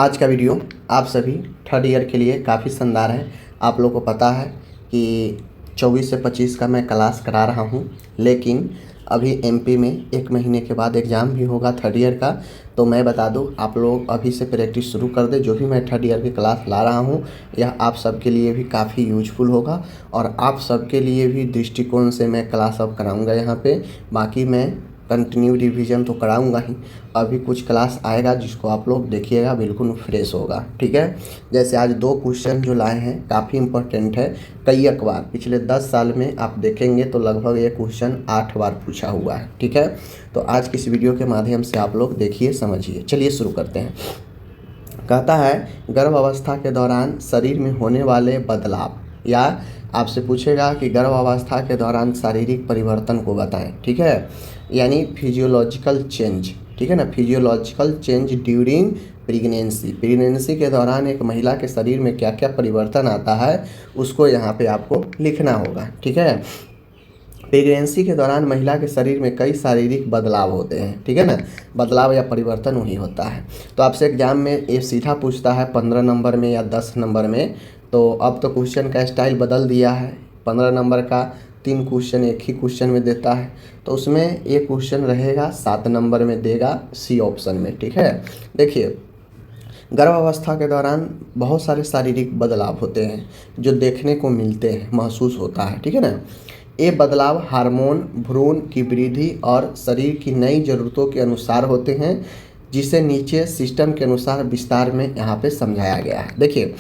आज का वीडियो आप सभी थर्ड ईयर के लिए काफ़ी शानदार है। आप लोगों को पता है कि 24 से 25 का मैं क्लास करा रहा हूं, लेकिन अभी एमपी में 1 महीने के बाद एग्ज़ाम भी होगा थर्ड ईयर का। तो मैं बता दूं, आप लोग अभी से प्रैक्टिस शुरू कर दें। जो भी मैं थर्ड ईयर की क्लास ला रहा हूं, यह आप सबके लिए भी काफ़ी यूजफुल होगा और आप सबके लिए भी दृष्टिकोण से मैं क्लास अब कराऊँगा यहाँ पे। बाकी मैं कंटिन्यू रिवीजन तो कराऊंगा ही, अभी कुछ क्लास आएगा जिसको आप लोग देखिएगा, बिल्कुल फ्रेश होगा। ठीक है, जैसे आज 2 क्वेश्चन जो लाए हैं काफ़ी इंपॉर्टेंट है। कई एक बार पिछले 10 साल में आप देखेंगे तो लगभग ये क्वेश्चन 8 बार पूछा हुआ है। ठीक है, तो आज की इस वीडियो के माध्यम से आप लोग देखिए, समझिए। चलिए शुरू करते हैं। कहता है गर्भ अवस्था के दौरान शरीर में होने वाले बदलाव, या आपसे पूछेगा कि गर्भ अवस्था के दौरान शारीरिक परिवर्तन को बताएं। ठीक है, यानी फिजियोलॉजिकल चेंज। ठीक है ना, physiological change during pregnancy. Pregnancy के दौरान एक महिला के शरीर में क्या क्या परिवर्तन आता है उसको यहाँ पे आपको लिखना होगा। ठीक है, प्रेगनेंसी के दौरान महिला के शरीर में कई शारीरिक बदलाव होते हैं। ठीक है ना, बदलाव या परिवर्तन वही होता है। तो आपसे एग्जाम में ये सीधा पूछता है 15 नंबर में या 10 नंबर में। तो अब तो क्वेश्चन का स्टाइल बदल दिया है। 15 नंबर का 3 क्वेश्चन एक ही क्वेश्चन में देता है, तो उसमें एक क्वेश्चन रहेगा 7 नंबर में देगा, सी ऑप्शन में। ठीक है, देखिए गर्भावस्था के दौरान बहुत सारे शारीरिक बदलाव होते हैं जो देखने को मिलते हैं, महसूस होता है। ठीक है ना, ये बदलाव हार्मोन, भ्रूण की वृद्धि और शरीर की नई ज़रूरतों के अनुसार होते हैं, जिसे नीचे सिस्टम के अनुसार विस्तार में यहाँ पे समझाया गया है। देखिए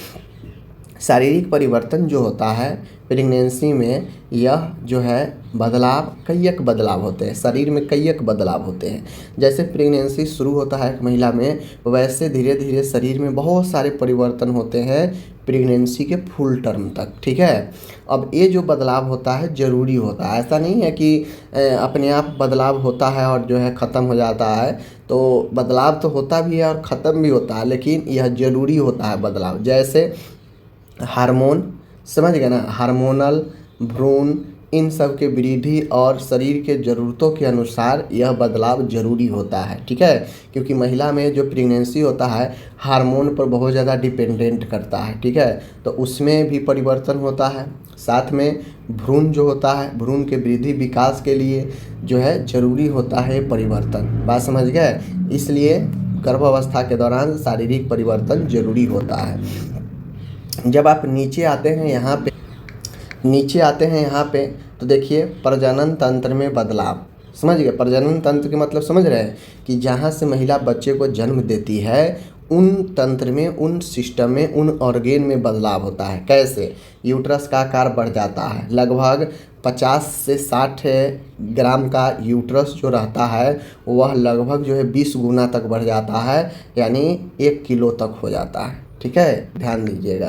शारीरिक परिवर्तन जो होता है प्रेगनेंसी में, यह जो है बदलाव, कई एक बदलाव होते हैं शरीर में, कई एक बदलाव होते हैं। जैसे प्रेगनेंसी शुरू होता है एक महिला में, वैसे धीरे धीरे शरीर में बहुत सारे परिवर्तन होते हैं प्रेगनेंसी के फुल टर्म तक। ठीक है, अब ये जो बदलाव होता है ज़रूरी होता है, ऐसा नहीं है कि अपने आप बदलाव होता है और जो है ख़त्म हो जाता है। तो बदलाव तो होता भी है और ख़त्म भी होता है, लेकिन यह ज़रूरी होता है बदलाव। जैसे हार्मोन, समझ गए ना, हार्मोनल, भ्रूण, इन सब के वृद्धि और शरीर के ज़रूरतों के अनुसार यह बदलाव ज़रूरी होता है। ठीक है, क्योंकि महिला में जो प्रेगनेंसी होता है हार्मोन पर बहुत ज़्यादा डिपेंडेंट करता है। ठीक है, तो उसमें भी परिवर्तन होता है। साथ में भ्रूण जो होता है, भ्रूण के वृद्धि विकास के लिए जो है ज़रूरी होता है परिवर्तन। बात समझ गए, इसलिए गर्भावस्था के दौरान शारीरिक परिवर्तन ज़रूरी होता है। जब आप नीचे आते हैं यहाँ पे तो देखिए प्रजनन तंत्र में बदलाव। समझ गए, प्रजनन तंत्र के मतलब समझ रहे हैं कि जहाँ से महिला बच्चे को जन्म देती है उन तंत्र में, उन सिस्टम में, उन ऑर्गेन में बदलाव होता है। कैसे? यूट्रस का आकार बढ़ जाता है, लगभग 50 से 60 ग्राम का यूट्रस जो रहता है वह लगभग जो है 20 गुना तक बढ़ जाता है, यानी 1 किलो तक हो जाता है। ठीक है, ध्यान दीजिएगा।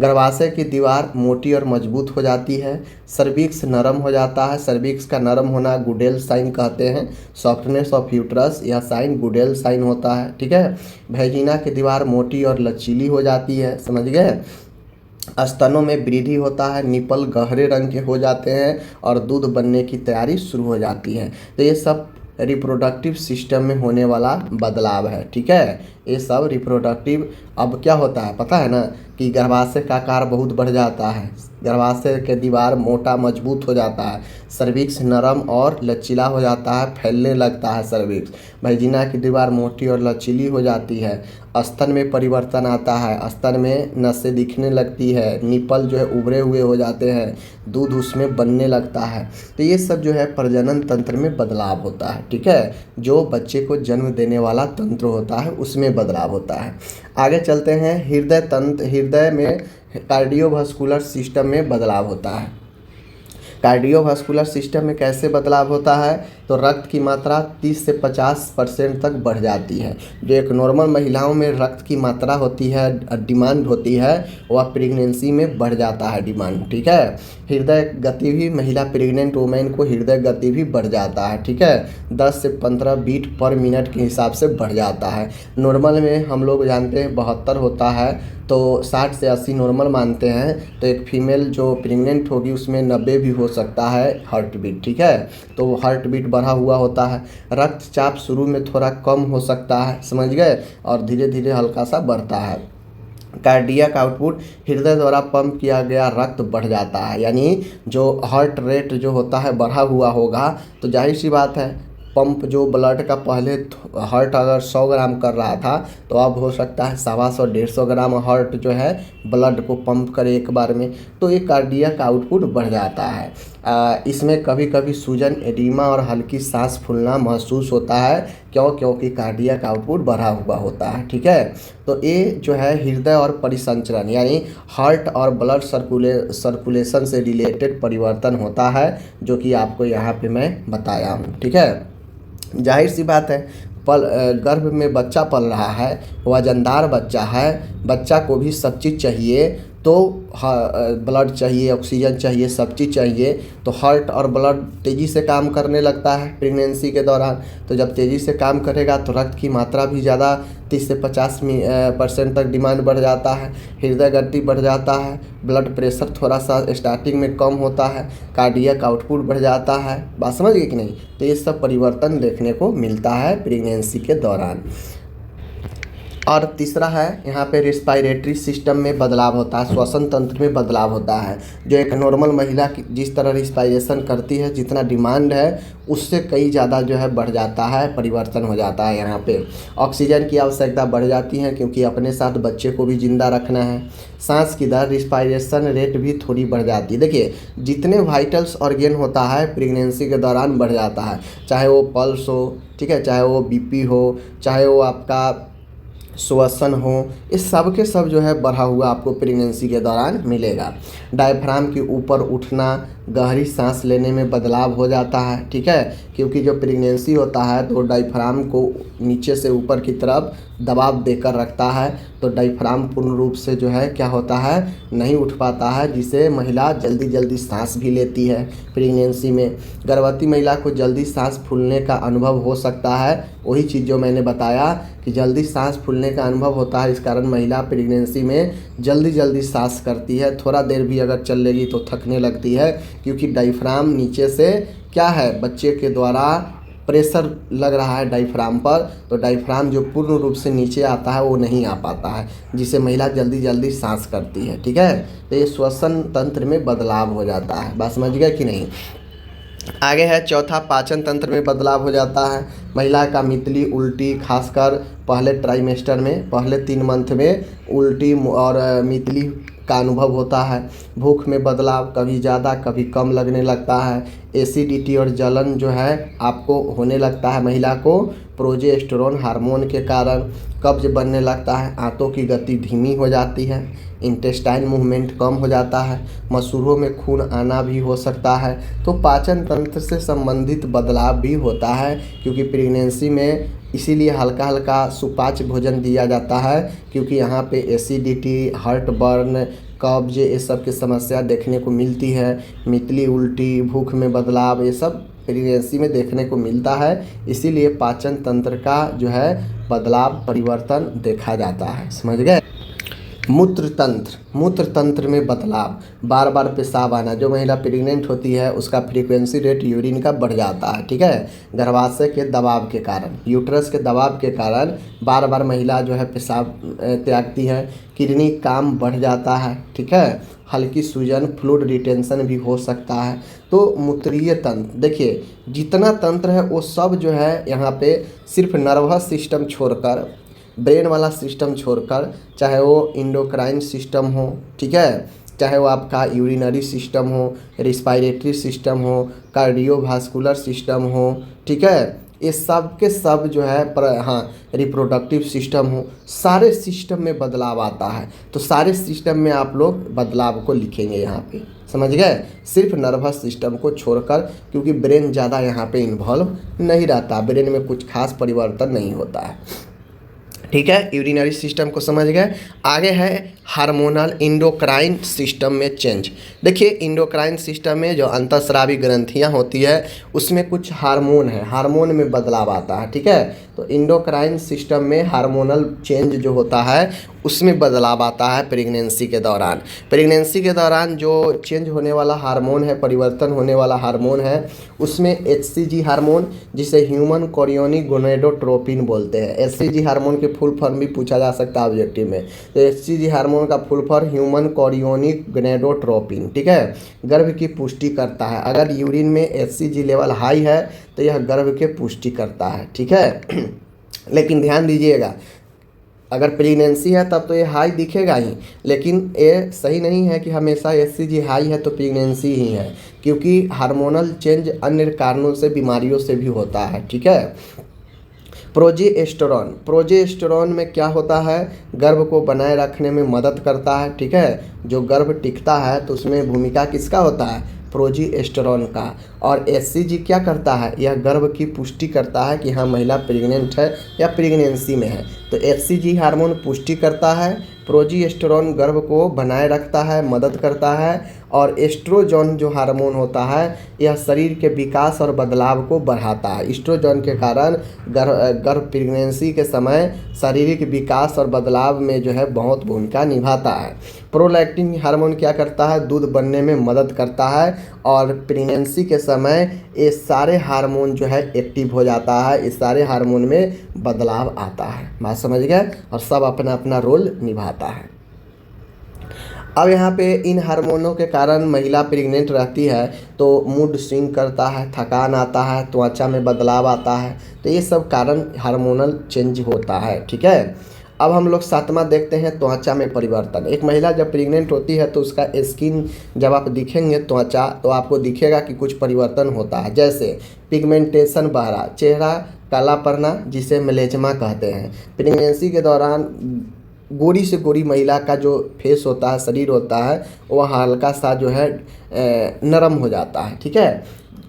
गर्भाशय की दीवार मोटी और मजबूत हो जाती है, सर्विक्स नरम हो जाता है। सर्विक्स का नरम होना गुडेल साइन कहते हैं। सॉफ्टनेस ऑफ यूट्रस, यह साइन गुडेल साइन होता है। ठीक है, वैजिना की दीवार मोटी और लचीली हो जाती है। समझ गए, स्तनों में वृद्धि होता है, निपल गहरे रंग के हो जाते हैं और दूध बनने की तैयारी शुरू हो जाती है। तो ये सब रिप्रोडक्टिव सिस्टम में होने वाला बदलाव है। ठीक है, ये सब रिप्रोडक्टिव। अब क्या होता है पता है ना, कि गर्भाशय का आकार बहुत बढ़ जाता है, गर्भाशय के दीवार मोटा मजबूत हो जाता है, सर्विक्स नरम और लचीला हो जाता है, फैलने लगता है सर्विक्स। वैजिना की दीवार मोटी और लचीली हो जाती है। स्तन में परिवर्तन आता है, स्तन में नसें दिखने लगती है, निपल जो है उभरे हुए हो जाते हैं, दूध उसमें बनने लगता है। तो ये सब जो है प्रजनन तंत्र में बदलाव होता है। ठीक है, जो बच्चे को जन्म देने वाला तंत्र होता है उसमें बदलाव होता है। आगे चलते हैं, हृदय तंत्र। हृदय में कार्डियोवास्कुलर सिस्टम में बदलाव होता है। कार्डियोवास्कुलर सिस्टम में कैसे बदलाव होता है, तो रक्त की मात्रा 30 से 50% तक बढ़ जाती है। जो एक नॉर्मल महिलाओं में रक्त की मात्रा होती है, डिमांड होती है, वह प्रेगनेंसी में बढ़ जाता है डिमांड। ठीक है, हृदय गति भी, महिला प्रेग्नेंट वुमेन को हृदय गति भी बढ़ जाता है। ठीक है, 10 से 15 बीट पर मिनट के हिसाब से बढ़ जाता है। नॉर्मल में हम लोग जानते हैं 72 होता है, तो 60 से 80 नॉर्मल मानते हैं। तो एक फीमेल जो प्रेग्नेंट होगी उसमें 90 भी हो सकता है हार्ट बीट, ठीक है। तो हार्ट बीट बढ़ा हुआ होता है। रक्तचाप शुरू में थोड़ा कम हो सकता है, समझ गए, और धीरे धीरे हल्का सा बढ़ता है। कार्डियक आउटपुट, हृदय द्वारा पंप किया गया रक्त बढ़ जाता है, यानी जो हार्ट रेट जो होता है बढ़ा हुआ होगा, तो जाहिर सी बात है पंप जो ब्लड का पहले हार्ट अगर 100 ग्राम कर रहा था तो अब हो सकता है 125 150 ग्राम हार्ट जो है ब्लड को पंप करे एक बार में, तो ये कार्डियक आउटपुट बढ़ जाता है। इसमें कभी कभी सूजन, एडिमा और हल्की सांस फूलना महसूस होता है, क्योंकि कार्डियक आउटपुट बढ़ा हुआ होता है, ठीक है। तो ये जो है हृदय और परिसंचरण यानी हार्ट और ब्लड सर्कुलेशन से रिलेटेड परिवर्तन होता है, जो कि आपको यहाँ पे मैं बताया हूँ, ठीक है। जाहिर सी बात है गर्भ में बच्चा पल रहा है, वजनदार बच्चा है, बच्चा को भी सब चीज़ चाहिए, तो ब्लड चाहिए, ऑक्सीजन चाहिए, सब चीज़ चाहिए, तो हार्ट और ब्लड तेज़ी से काम करने लगता है प्रेगनेंसी के दौरान। तो जब तेज़ी से काम करेगा तो रक्त की मात्रा भी ज़्यादा 30 से 50% तक डिमांड बढ़ जाता है, हृदय गति बढ़ जाता है, ब्लड प्रेशर थोड़ा सा स्टार्टिंग में कम होता है, कार्डियक आउटपुट बढ़ जाता है। बात समझ गए कि नहीं। तो ये सब परिवर्तन देखने को मिलता है प्रेगनेंसी के दौरान। और तीसरा है यहाँ पे रिस्पायरेटरी सिस्टम में बदलाव होता है, श्वसन तंत्र में बदलाव होता है। जो एक नॉर्मल महिला की जिस तरह रिस्पायरेशन करती है, जितना डिमांड है उससे कई ज़्यादा जो है बढ़ जाता है, परिवर्तन हो जाता है। यहाँ पे ऑक्सीजन की आवश्यकता बढ़ जाती है, क्योंकि अपने साथ बच्चे को भी जिंदा रखना है। सांस की दर, रिस्पायरेशन रेट भी थोड़ी बढ़ जाती है। देखिए जितने वाइटल्स ऑर्गेन होता है प्रेगनेंसी के दौरान बढ़ जाता है, चाहे वो पल्स हो, ठीक है, चाहे वो बीपी हो, चाहे वो आपका श्वसन हो, इस सब के सब जो है बढ़ा हुआ आपको प्रेगनेंसी के दौरान मिलेगा। डायफ्राम के ऊपर उठना, गहरी सांस लेने में बदलाव हो जाता है, ठीक है, क्योंकि जो प्रेगनेंसी होता है तो डायफ्राम को नीचे से ऊपर की तरफ दबाव देकर रखता है, तो डायफ्राम पूर्ण रूप से जो है क्या होता है, नहीं उठ पाता है, जिसे महिला जल्दी जल्दी सांस भी लेती है प्रेगनेंसी में। गर्भवती महिला को जल्दी सांस फूलने का अनुभव हो सकता है, वही चीज़ जो मैंने बताया कि जल्दी सांस फूलने का अनुभव होता है, इस कारण महिला प्रेगनेंसी में जल्दी जल्दी सांस करती है। थोड़ा देर भी अगर चल लेगी तो थकने लगती है, क्योंकि डायफ्राम नीचे से क्या है, बच्चे के द्वारा प्रेशर लग रहा है डायफ्राम पर, तो डायफ्राम जो पूर्ण रूप से नीचे आता है वो नहीं आ पाता है, जिसे महिला जल्दी जल्दी सांस करती है, ठीक है। तो ये श्वसन तंत्र में बदलाव हो जाता है। बात समझ गए कि नहीं। आगे है चौथा, पाचन तंत्र में बदलाव हो जाता है। महिला का मितली, उल्टी, खासकर पहले ट्राइमेस्टर में, पहले 3 मंथ में उल्टी और मितली का अनुभव होता है। भूख में बदलाव, कभी ज़्यादा कभी कम लगने लगता है। एसिडिटी और जलन जो है आपको होने लगता है महिला को प्रोजेस्टेरोन हार्मोन के कारण। कब्ज बनने लगता है, आंतों की गति धीमी हो जाती है, इंटेस्टाइन मूवमेंट कम हो जाता है, मसूड़ों में खून आना भी हो सकता है। तो पाचन तंत्र से संबंधित बदलाव भी होता है, क्योंकि प्रेगनेंसी में इसीलिए हल्का हल्का सुपाच्य भोजन दिया जाता है, क्योंकि यहाँ पे एसिडिटी, हार्ट बर्न, कब्ज, ये सब की समस्या देखने को मिलती है। मितली, उल्टी, भूख में बदलाव, ये सब प्रेगनेंसी में देखने को मिलता है, इसीलिए पाचन तंत्र का जो है बदलाव, परिवर्तन देखा जाता है। समझ गए। मूत्र तंत्र में बदलाव, बार बार पेशाब आना। जो महिला प्रेग्नेंट होती है उसका फ्रीक्वेंसी रेट यूरिन का बढ़ जाता है, ठीक है, गर्भाशय के दबाव के कारण, यूट्रस के दबाव के कारण बार बार महिला जो है पेशाब त्यागती है। किडनी काम बढ़ जाता है, ठीक है, हल्की सूजन, फ्लूइड रिटेंशन भी हो सकता है। तो मूत्रीय तंत्र, देखिए जितना तंत्र है वो सब जो है यहाँ पे सिर्फ नर्वस सिस्टम छोड़कर, ब्रेन वाला सिस्टम छोड़कर, चाहे वो इंडोक्राइन सिस्टम हो, ठीक है, चाहे वो आपका यूरिनरी सिस्टम हो, रिस्पायरेटरी सिस्टम हो, कार्डियोवास्कुलर सिस्टम हो, ठीक है, ये सब के सब जो है रिप्रोडक्टिव सिस्टम हो, सारे सिस्टम में बदलाव आता है। तो सारे सिस्टम में आप लोग बदलाव को लिखेंगे यहाँ पे, समझ गए, सिर्फ नर्वस सिस्टम को छोड़कर, क्योंकि ब्रेन ज़्यादा यहाँ पे इन्वॉल्व नहीं रहता, ब्रेन में कुछ खास परिवर्तन नहीं होता है। ठीक है, यूरिनरी सिस्टम को समझ गए। आगे है हार्मोनल इंडोक्राइन सिस्टम में चेंज। देखिए इंडोक्राइन सिस्टम में जो अंतःस्रावी ग्रंथियां होती है उसमें कुछ हार्मोन है, हार्मोन में बदलाव आता है। ठीक है, तो इंडोक्राइन सिस्टम में हार्मोनल चेंज जो होता है उसमें बदलाव आता है प्रेगनेंसी के दौरान। प्रेगनेंसी के दौरान जो चेंज होने वाला हार्मोन है, परिवर्तन होने वाला हार्मोन है, उसमें HCG हार्मोन, जिसे ह्यूमन कोरियोनिक गोनेडोट्रोपिन बोलते हैं। HCG हार्मोन के फुल फॉर्म भी पूछा जा सकता है ऑब्जेक्टिव में। तो HCG हार्मोन का full form human chorionic gonadotropin, ठीक है, गर्भ की पुष्टि करता है। अगर यूरिन में HCG लेवल हाई है तो यह गर्भ के पुष्टि करता है। ठीक है लेकिन ध्यान दीजिएगा, अगर प्रेगनेंसी है तब तो ये हाई दिखेगा ही, लेकिन ये सही नहीं है कि हमेशा HCG हाई है तो प्रेगनेंसी ही है, क्योंकि हार्मोनल चेंज अन्य कारणों से, बीमारियों से भी होता है। ठीक है, प्रोजेस्टेरॉन, प्रोजेस्टेरॉन में क्या होता है, गर्भ को बनाए रखने में मदद करता है। ठीक है, जो गर्भ टिकता है तो उसमें भूमिका किसका होता है, प्रोजेस्टेरॉन का। और HCG क्या करता है, यह गर्भ की पुष्टि करता है कि हाँ महिला प्रेग्नेंट है या प्रेगनेंसी में है। तो HCG हार्मोन पुष्टि करता है, प्रोजेस्टेरॉन गर्भ को बनाए रखता है, मदद करता है। और एस्ट्रोजन जो हार्मोन होता है यह शरीर के विकास और बदलाव को बढ़ाता है। एस्ट्रोजन के कारण गर्भ प्रेगनेंसी के समय शारीरिक विकास और बदलाव में जो है बहुत भूमिका निभाता है। प्रोलैक्टिन हार्मोन क्या करता है, दूध बनने में मदद करता है। और प्रेगनेंसी के समय ये सारे हार्मोन जो है एक्टिव हो जाता है, इस सारे हार्मोन में बदलाव आता है। बात समझ गए, और सब अपना अपना रोल निभाता है। अब यहाँ पे इन हार्मोनों के कारण महिला प्रेग्नेंट रहती है तो मूड स्विंग करता है, थकान आता है, त्वचा में बदलाव आता है। तो ये सब कारण हार्मोनल चेंज होता है। ठीक है, अब हम लोग सातवां देखते हैं त्वचा में परिवर्तन। एक महिला जब प्रेग्नेंट होती है तो उसका स्किन जब आप दिखेंगे त्वचा, तो आपको दिखेगा कि कुछ परिवर्तन होता है, जैसे पिगमेंटेशन बढ़ा, चेहरा काला पड़ना, जिसे मेलेजमा कहते हैं। प्रेगनेंसी के दौरान गोरी से गोरी महिला का जो फेस होता है, शरीर होता है, वह हल्का सा जो है नरम हो जाता है। ठीक है,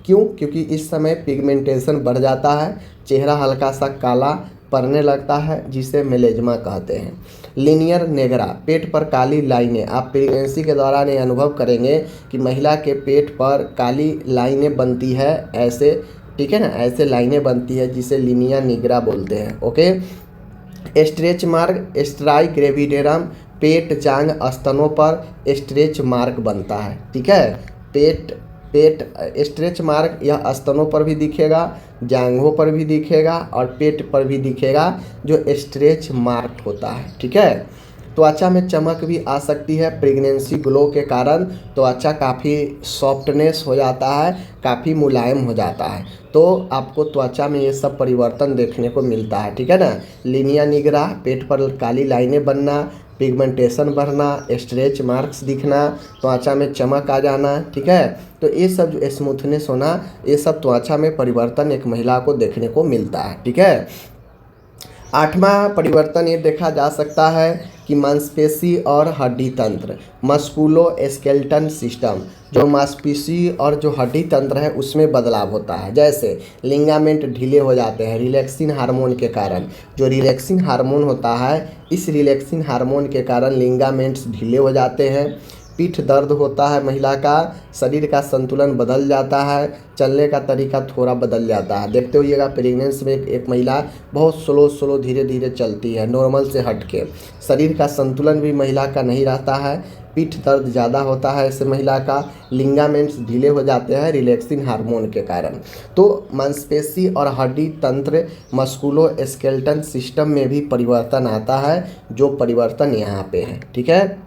क्यों, क्योंकि इस समय पिगमेंटेशन बढ़ जाता है, चेहरा हल्का सा काला पड़ने लगता है, जिसे मेलेजमा कहते हैं। लीनियर नेग्रा, पेट पर काली लाइनें। आप प्रेगनेंसी के दौरान ये अनुभव करेंगे कि महिला के पेट पर काली लाइनें बनती है, ऐसे, ठीक है ना, ऐसे लाइनें बनती है, जिसे लीनियर निग्रा बोलते हैं। ओके, स्ट्रेच मार्क, स्ट्राई ग्रेविडेरम, पेट, जांग, स्तनों पर स्ट्रेच मार्क बनता है। ठीक है, पेट स्ट्रेच मार्क यह स्तनों पर भी दिखेगा, जांघों पर भी दिखेगा और पेट पर भी दिखेगा, जो स्ट्रेच मार्क होता है। ठीक है, त्वचा में चमक भी आ सकती है प्रेगनेंसी ग्लो के कारण। त्वचा काफ़ी सॉफ्टनेस हो जाता है, काफ़ी मुलायम हो जाता है, तो आपको त्वचा में ये सब परिवर्तन देखने को मिलता है। ठीक है ना, लीनियर निग्रा, पेट पर काली लाइनें बनना, पिगमेंटेशन बढ़ना, स्ट्रेच मार्क्स दिखना, त्वचा में चमक आ जाना। ठीक है, तो ये सब जो स्मूथनेस होना, ये सब त्वचा में परिवर्तन एक महिला को देखने को मिलता है। ठीक है, आठवां परिवर्तन ये देखा जा सकता है कि मांसपेशी और हड्डी तंत्र, मस्कुलो स्केलेटन सिस्टम, जो मांसपेशी और जो हड्डी तंत्र है उसमें बदलाव होता है। जैसे लिगामेंट ढीले हो जाते हैं रिलैक्सिन हार्मोन के कारण। जो रिलैक्सिन हार्मोन होता है, इस रिलैक्सिन हार्मोन के कारण लिगामेंट्स ढीले हो जाते हैं। पीठ दर्द होता है महिला का, शरीर का संतुलन बदल जाता है, चलने का तरीका थोड़ा बदल जाता है। देखते होइएगा प्रेगनेंसी में एक महिला बहुत स्लो धीरे धीरे चलती है, नॉर्मल से हट के। शरीर का संतुलन भी महिला का नहीं रहता है, पीठ दर्द ज़्यादा होता है ऐसे महिला का, लिगामेंट्स ढीले हो जाते हैं रिलैक्सिन हार्मोन के कारण। तो मांसपेशी और हड्डी तंत्र, मस्कुलो स्केलेटन सिस्टम में भी परिवर्तन आता है, जो परिवर्तन यहाँ पे है। ठीक है,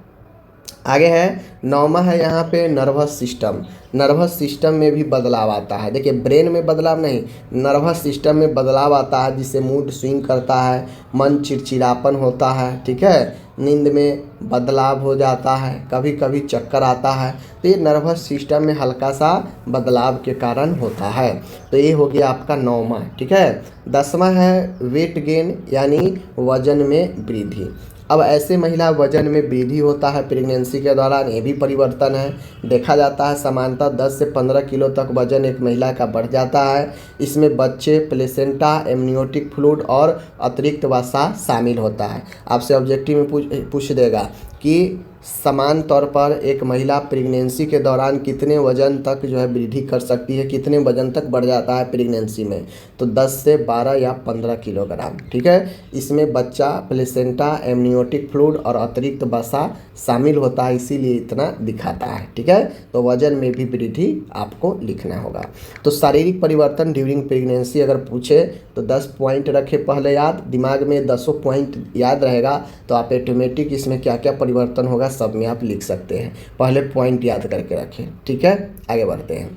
आगे है नौवां है यहाँ पे नर्वस सिस्टम। नर्वस सिस्टम में भी बदलाव आता है। देखिए ब्रेन में बदलाव नहीं, नर्वस सिस्टम में बदलाव आता है, जिससे मूड स्विंग करता है, मन चिड़चिड़ापन होता है। ठीक है, नींद में बदलाव हो जाता है, कभी कभी चक्कर आता है। तो ये नर्वस सिस्टम में हल्का सा बदलाव के कारण होता है। तो ये हो गया आपका नौवां। ठीक है, 10वां है वेट गेन, यानी वजन में वृद्धि। अब ऐसे महिला वजन में वृद्धि होता है प्रेगनेंसी के दौरान, ये भी परिवर्तन है। देखा जाता है सामान्यतः 10 से 15 किलो तक वजन एक महिला का बढ़ जाता है। इसमें बच्चे, प्लेसेंटा, एमनियोटिक फ्लूइड और अतिरिक्त वसा शामिल होता है। आपसे ऑब्जेक्टिव में पूछ देगा कि समान तौर पर एक महिला प्रेगनेंसी के दौरान कितने वजन तक जो है वृद्धि कर सकती है, कितने वजन तक बढ़ जाता है प्रेगनेंसी में, तो 10 से 12 या 15 किलोग्राम। ठीक है, इसमें बच्चा, प्लेसेंटा, एमनियोटिक फ्लूइड और अतिरिक्त वसा शामिल होता है, इसीलिए इतना दिखाता है। ठीक है, तो वजन में भी वृद्धि आपको लिखना होगा। तो शारीरिक परिवर्तन ड्यूरिंग प्रेगनेंसी अगर पूछे तो 10 पॉइंट रखे पहले याद, दिमाग में 10 पॉइंट याद रहेगा तो आप ऑटोमेटिक इसमें क्या क्या परिवर्तन होगा सब में आप लिख सकते हैं। पहले पॉइंट याद करके रखें। ठीक है, आगे बढ़ते हैं।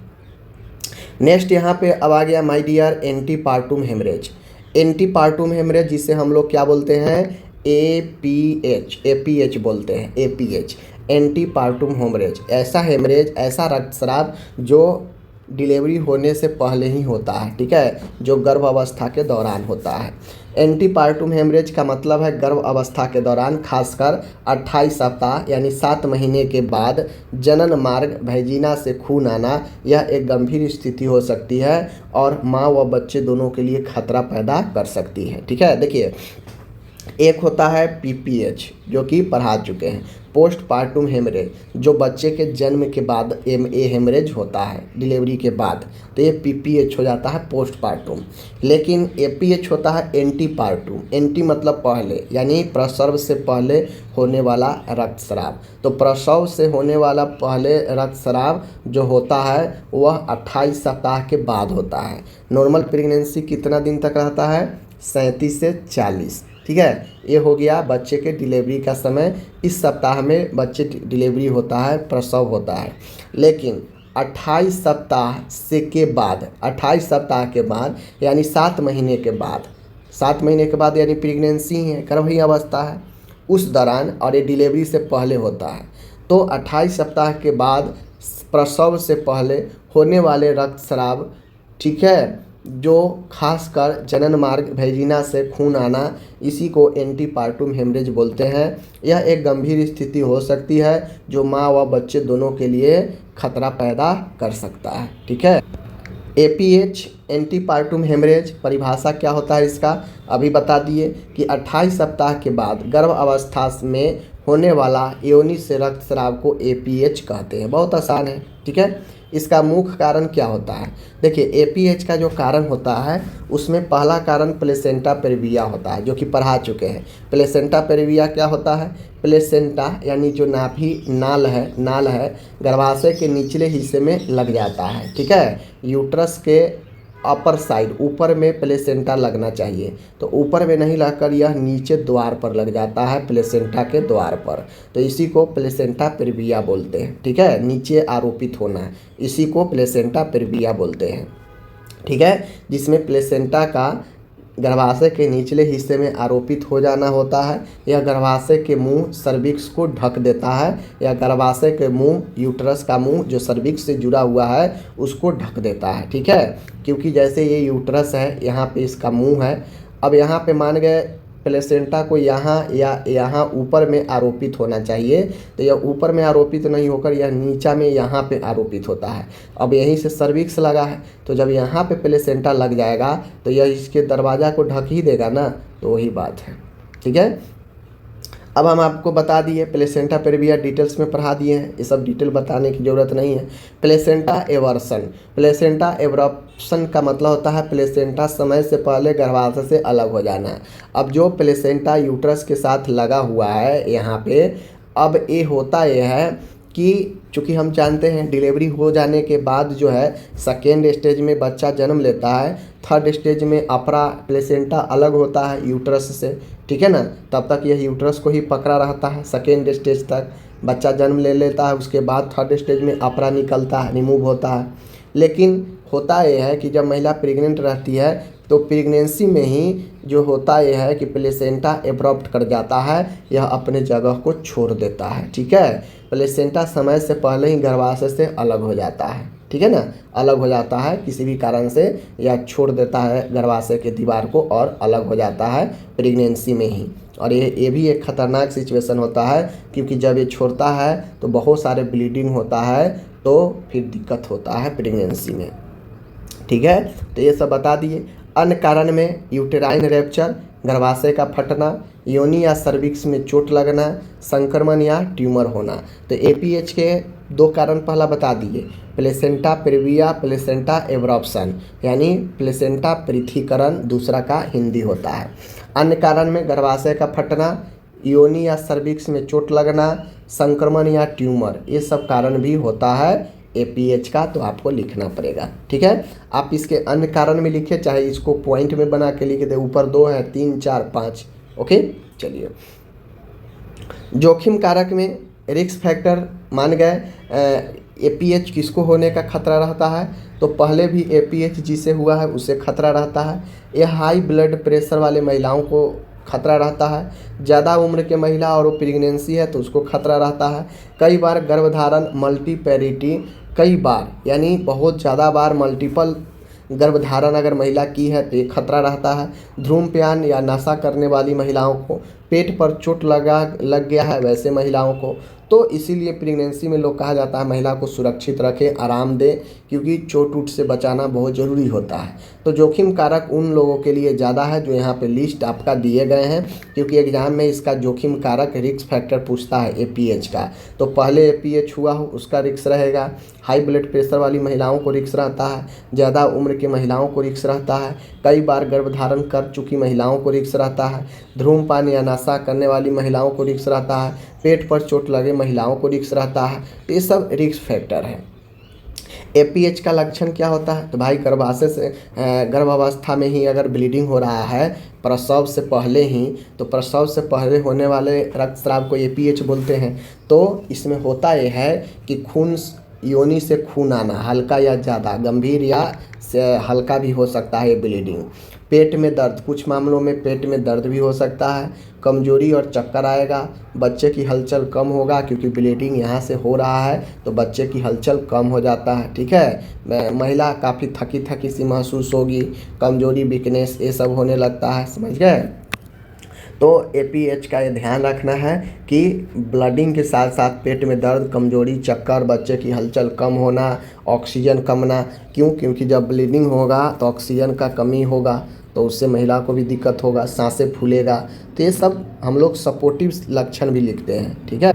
नेक्स्ट यहाँ पे अब आ गया माय डियर एंटीपार्टुम हेमरेज। एंटीपार्टुम हेमरेज जिसे हम लोग क्या बोलते हैं, एपीएच बोलते हैं, एपीएच, एंटीपार्टुम हेमरेज। ऐसा हेमरेज, ऐसा रक्तस्राव जो डिलीवरी होने से पहले ही होता है। ठीक है, जो गर्भ अवस्था के दौरान होता है। एंटीपार्टुम हेमरेज का मतलब है गर्भ अवस्था के दौरान, खासकर 28 सप्ताह यानी 7 महीने के बाद जनन मार्ग वैजिना से खून आना। यह एक गंभीर स्थिति हो सकती है और माँ व बच्चे दोनों के लिए खतरा पैदा कर सकती है। ठीक है, देखिए एक होता है पीपीएच जो कि पढ़ा चुके हैं, पोस्ट पार्टुम हेमरेज, जो बच्चे के जन्म के बाद हेमरेज होता है डिलीवरी के बाद, तो ये पीपीएच हो जाता है पोस्ट पार्टुम। लेकिन एपीएच होता है एंटी पार्टुम। एंटी मतलब पहले, यानी प्रसव से पहले होने वाला रक्तस्राव। तो प्रसव से होने वाला पहले रक्तस्राव जो होता है वह 28 सप्ताह के बाद होता है। नॉर्मल प्रेगनेंसी कितना दिन तक रहता है, 37 से 40। ठीक है, ये हो गया बच्चे के डिलीवरी का समय। इस सप्ताह में बच्चे डिलीवरी होता है, प्रसव होता है। लेकिन 28 सप्ताह से के बाद, 28 सप्ताह के बाद यानी 7 महीने के बाद, 7 महीने के बाद यानी प्रेगनेंसी है, गर्भही अवस्था है उस दौरान, और ये डिलीवरी से पहले होता है। तो 28 सप्ताह के बाद प्रसव से पहले होने वाले रक्तस्राव, ठीक है, जो खासकर जनन मार्ग वैजिना से खून आना, इसी को एंटीपार्टुम हेमरेज बोलते हैं। यह एक गंभीर स्थिति हो सकती है जो माँ व बच्चे दोनों के लिए खतरा पैदा कर सकता है। ठीक है, एपीएच एंटीपार्टुम हेमरेज परिभाषा क्या होता है इसका, अभी बता दिए कि 28 सप्ताह के बाद गर्भ अवस्था में होने वाला योनि से रक्तस्राव को एपीएच कहते हैं। बहुत आसान है। ठीक है, इसका मुख्य कारण क्या होता है, देखिए एपीएच का जो कारण होता है उसमें पहला कारण प्लेसेंटा पेरिविया होता है, जो कि पढ़ा चुके हैं। प्लेसेंटा पेरिविया क्या होता है, प्लेसेंटा यानी जो नाभि नाल है गर्भाशय के निचले हिस्से में लग जाता है। ठीक है, यूट्रस के अपर साइड, ऊपर में प्लेसेंटा लगना चाहिए, तो ऊपर में नहीं लगकर यह नीचे द्वार पर लग जाता है, प्लेसेंटा के द्वार पर, तो इसी को प्लेसेंटा पेरिविया बोलते हैं। ठीक है, नीचे आरोपित होना, इसी को प्लेसेंटा पेरिविया बोलते हैं। ठीक है, जिसमें प्लेसेंटा का गर्भाशय के निचले हिस्से में आरोपित हो जाना होता है। यह गर्भाशय के मुंह सर्विक्स को ढक देता है, या गर्भाशय के मुंह, यूट्रस का मुंह जो सर्विक्स से जुड़ा हुआ है उसको ढक देता है। ठीक है, क्योंकि जैसे ये यूट्रस है, यहाँ पे इसका मुंह है, अब यहाँ पे मान गए प्लेसेंटा को यहाँ या यहाँ ऊपर में आरोपित होना चाहिए, तो यह ऊपर में आरोपित नहीं होकर यह नीचा में यहाँ पे आरोपित होता है। अब यहीं से सर्विक्स लगा है, तो जब यहाँ पे प्लेसेंटा लग जाएगा तो यह इसके दरवाज़ा को ढक ही देगा ना, तो वही बात है। ठीक है, अब हम आपको बता दिए प्लेसेंटा पेरिविया डिटेल्स में पढ़ा दिए हैं, ये सब डिटेल बताने की ज़रूरत नहीं है। प्लेसेंटा एवर्सन, प्लेसेंटा एवर्सन का मतलब होता है प्लेसेंटा समय से पहले गर्भाशय से अलग हो जाना। अब जो प्लेसेंटा यूट्रस के साथ लगा हुआ है यहाँ पे, अब ये होता यह है कि चूँकि हम जानते हैं डिलीवरी हो जाने के बाद जो है सेकेंड स्टेज में बच्चा जन्म लेता है, थर्ड स्टेज में अपरा प्लेसेंटा अलग होता है यूट्रस से। ठीक है ना, तब तक यह यूट्रस को ही पकड़ा रहता है, सेकेंड स्टेज तक बच्चा जन्म ले लेता है, उसके बाद थर्ड स्टेज में अपरा निकलता है, रिमूव होता है। लेकिन होता यह है कि जब महिला प्रेग्नेंट रहती है तो प्रेगनेंसी में ही जो होता यह है कि प्लेसेंटा एब्रप्ट कर जाता है, यह अपने जगह को छोड़ देता है। ठीक है, प्लेसेंटा समय से पहले ही गर्भाशय से अलग हो जाता है। ठीक है ना, अलग हो जाता है किसी भी कारण से, या छोड़ देता है गर्भाशय के दीवार को और अलग हो जाता है प्रेगनेंसी में ही। और ये भी एक ख़तरनाक सिचुएशन होता है, क्योंकि जब ये छोड़ता है तो बहुत सारे ब्लीडिंग होता है, तो फिर दिक्कत होता है प्रेगनेंसी में। ठीक है, तो ये सब बता दिए। अन्य कारण में यूटेराइन रैप्चर, गर्भाशय का फटना, योनि या सर्विक्स में चोट लगना, संक्रमण या ट्यूमर होना। तो एपीएच के 2 कारण पहला बता दिए, प्लेसेंटा प्रेविया, प्लेसेंटा एब्रॉप्शन, यानी प्लेसेंटा पृथक्करण दूसरा का हिंदी होता है। अन्य कारण में गर्भाशय का फटना, योनि या सर्विक्स में चोट लगना, संक्रमण या ट्यूमर, ये सब कारण भी होता है एपीएच का, तो आपको लिखना पड़ेगा। ठीक है, आप इसके अन्य कारण में लिखिए, चाहे इसको पॉइंट में बना के लिख दे, ऊपर 2 है, 3, 4, 5। ओके, चलिए जोखिम कारक में रिस्क फैक्टर मान गए। एपीएच किसको होने का खतरा रहता है, तो पहले भी एपीएच जिसे हुआ है उसे खतरा रहता है। यह हाई ब्लड प्रेशर वाले महिलाओं को खतरा रहता है, ज़्यादा उम्र के महिला और वो प्रेगनेंसी है तो उसको खतरा रहता है। कई बार गर्भधारण मल्टीपैरिटी, कई बार यानी बहुत ज़्यादा बार मल्टीपल गर्भधारण अगर महिला की है तो ये खतरा रहता है। धूम्रपान या नशा करने वाली महिलाओं को, पेट पर चोट लग गया है वैसे महिलाओं को, तो इसीलिए प्रेगनेंसी में लोग कहा जाता है महिला को सुरक्षित रखें, आराम दें, क्योंकि चोट उट से बचाना बहुत ज़रूरी होता है। तो जोखिम कारक उन लोगों के लिए ज़्यादा है जो यहाँ पे लिस्ट आपका दिए गए हैं, क्योंकि एग्जाम में इसका जोखिम कारक रिस्क फैक्टर पूछता है एपीएच का। तो पहले एपीएच हुआ हो उसका रिस्क रहेगा, हाई ब्लड प्रेशर वाली महिलाओं को रिस्क रहता है, ज़्यादा उम्र की महिलाओं को रिस्क रहता है, कई बार गर्भधारण कर चुकी महिलाओं को रिस्क रहता है, धूम्रपान या नशा करने वाली महिलाओं को रिस्क रहता है, पेट पर चोट लगे महिलाओं को रिस्क रहता है। तो ये सब रिस्क फैक्टर है। एपीएच का लक्षण क्या होता है, तो भाई गर्भाशय से गर्भावस्था में ही अगर ब्लीडिंग हो रहा है प्रसव से पहले ही, तो प्रसव से पहले होने वाले रक्तस्राव को एपीएच बोलते हैं। तो इसमें होता यह है कि खून, योनि से खून आना, हल्का या ज़्यादा, गंभीर या हल्का भी हो सकता है ब्लीडिंग। पेट में दर्द, कुछ मामलों में पेट में दर्द भी हो सकता है, कमजोरी और चक्कर आएगा, बच्चे की हलचल कम होगा, क्योंकि ब्लीडिंग यहाँ से हो रहा है तो बच्चे की हलचल कम हो जाता है। ठीक है, महिला काफ़ी थकी थकी सी महसूस होगी, कमजोरी, वीकनेस, ये सब होने लगता है, समझ गए। तो एपीएच का ये ध्यान रखना है कि ब्लडिंग के साथ साथ पेट में दर्द, कमजोरी, चक्कर, बच्चे की हलचल कम होना, ऑक्सीजन कम ना, क्योंकि जब ब्लीडिंग होगा तो ऑक्सीजन का कमी होगा, तो उससे महिला को भी दिक्कत होगा, सांसें फूलेगा। तो ये सब हम लोग सपोर्टिव लक्षण भी लिखते हैं। ठीक है,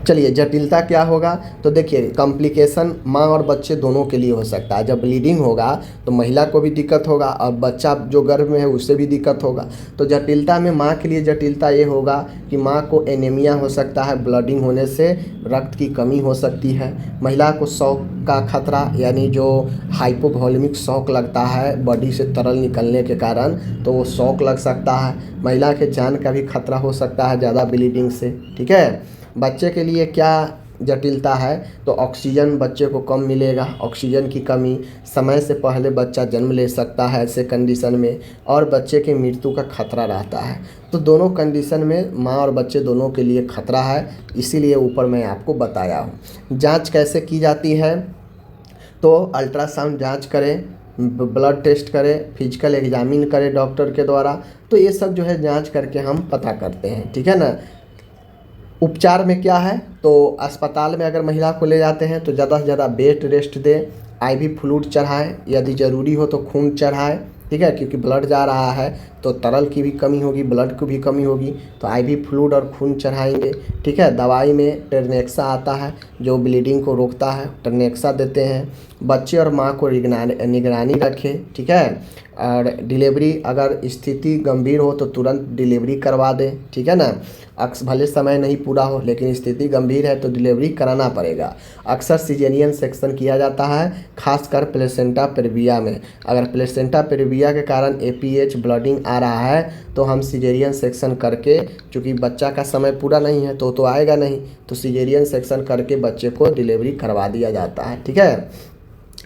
चलिए जटिलता क्या होगा, तो देखिए कॉम्प्लिकेशन माँ और बच्चे दोनों के लिए हो सकता है। जब ब्लीडिंग होगा तो महिला को भी दिक्कत होगा और बच्चा जो गर्भ में है उसे भी दिक्कत होगा। तो जटिलता में माँ के लिए जटिलता ये होगा कि माँ को एनीमिया हो सकता है, ब्लीडिंग होने से रक्त की कमी हो सकती है। महिला को शॉक का खतरा, यानी जो हाइपोवॉल्यूमिक शॉक लगता है बॉडी से तरल निकलने के कारण, तो वो शॉक लग सकता है। महिला के जान का भी खतरा हो सकता है ज़्यादा ब्लीडिंग से। ठीक है, बच्चे के लिए क्या जटिलता है, तो ऑक्सीजन बच्चे को कम मिलेगा, ऑक्सीजन की कमी, समय से पहले बच्चा जन्म ले सकता है ऐसे कंडीशन में, और बच्चे की मृत्यु का खतरा रहता है। तो दोनों कंडीशन में माँ और बच्चे दोनों के लिए खतरा है, इसीलिए ऊपर मैं आपको बताया हूँ। जांच कैसे की जाती है, तो अल्ट्रासाउंड जांच करें, ब्लड टेस्ट करें, फिजिकल एग्जामिन करें डॉक्टर के द्वारा, तो ये सब जो है जांच करके हम पता करते हैं। ठीक है ना। उपचार में क्या है, तो अस्पताल में अगर महिला को ले जाते हैं तो ज़्यादा से ज़्यादा बेड रेस्ट दें, आईवी फ्लूइड चढ़ाएं, यदि ज़रूरी हो तो खून चढ़ाएं। ठीक है, क्योंकि ब्लड जा रहा है तो तरल की भी कमी होगी, ब्लड की भी कमी होगी, तो आईवी फ्लूइड और खून चढ़ाएंगे। ठीक है, दवाई में टर्नेक्सा आता है जो ब्लीडिंग को रोकता है, टर्नेक्सा देते हैं। बच्चे और माँ को निगरानी रखें। ठीक है, और डिलीवरी अगर स्थिति गंभीर हो तो तुरंत डिलीवरी करवा दें। ठीक है ना, भले समय नहीं पूरा हो लेकिन स्थिति गंभीर है तो डिलीवरी कराना पड़ेगा। अक्सर सिजेरियन सेक्शन किया जाता है, खासकर प्लेसेंटा प्रेविया में। अगर प्लेसेंटा प्रेविया के कारण एपीएच ब्लीडिंग आ रहा है तो हम सिजेरियन सेक्शन करके, चूँकि बच्चा का समय पूरा नहीं है तो आएगा नहीं, तो सिजेरियन सेक्शन करके बच्चे को डिलीवरी करवा दिया जाता है। ठीक है,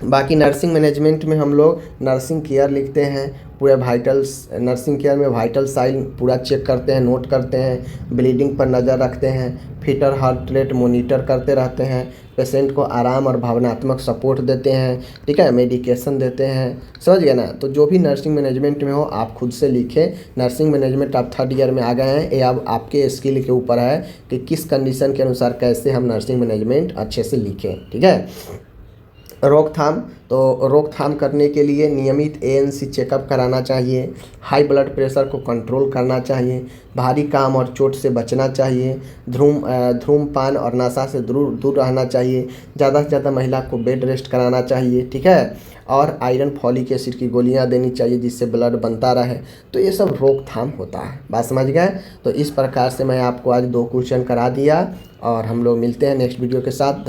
बाकी नर्सिंग मैनेजमेंट में हम लोग नर्सिंग केयर लिखते हैं, पूरे वाइटल्स, नर्सिंग केयर में वाइटल साइन पूरा चेक करते हैं, नोट करते हैं, ब्लीडिंग पर नज़र रखते हैं, फीटर हार्ट रेट मॉनिटर करते रहते हैं, पेशेंट को आराम और भावनात्मक सपोर्ट देते हैं, ठीक है, मेडिकेशन देते हैं। समझ गए ना। तो जो भी नर्सिंग मैनेजमेंट में हो आप खुद से लिखें। नर्सिंग मैनेजमेंट आप 3rd ईयर में आ गए हैं, ये अब आपके स्किल के ऊपर है कि किस कंडीशन के अनुसार कैसे हम नर्सिंग मैनेजमेंट अच्छे से लिखें, ठीक है। रोकथाम, तो रोकथाम करने के लिए नियमित ANC चेकअप कराना चाहिए, हाई ब्लड प्रेशर को कंट्रोल करना चाहिए, भारी काम और चोट से बचना चाहिए, धूम्रपान और नशा से दूर दूर रहना चाहिए, ज़्यादा से ज़्यादा महिला को बेड रेस्ट कराना चाहिए, ठीक है, और आयरन फॉलिक एसिड की गोलियां देनी चाहिए जिससे ब्लड बनता रहे। तो ये सब रोकथाम होता है। बात समझ गए। तो इस प्रकार से मैं आपको आज 2 क्वेश्चन करा दिया और हम लोग मिलते हैं नेक्स्ट वीडियो के साथ।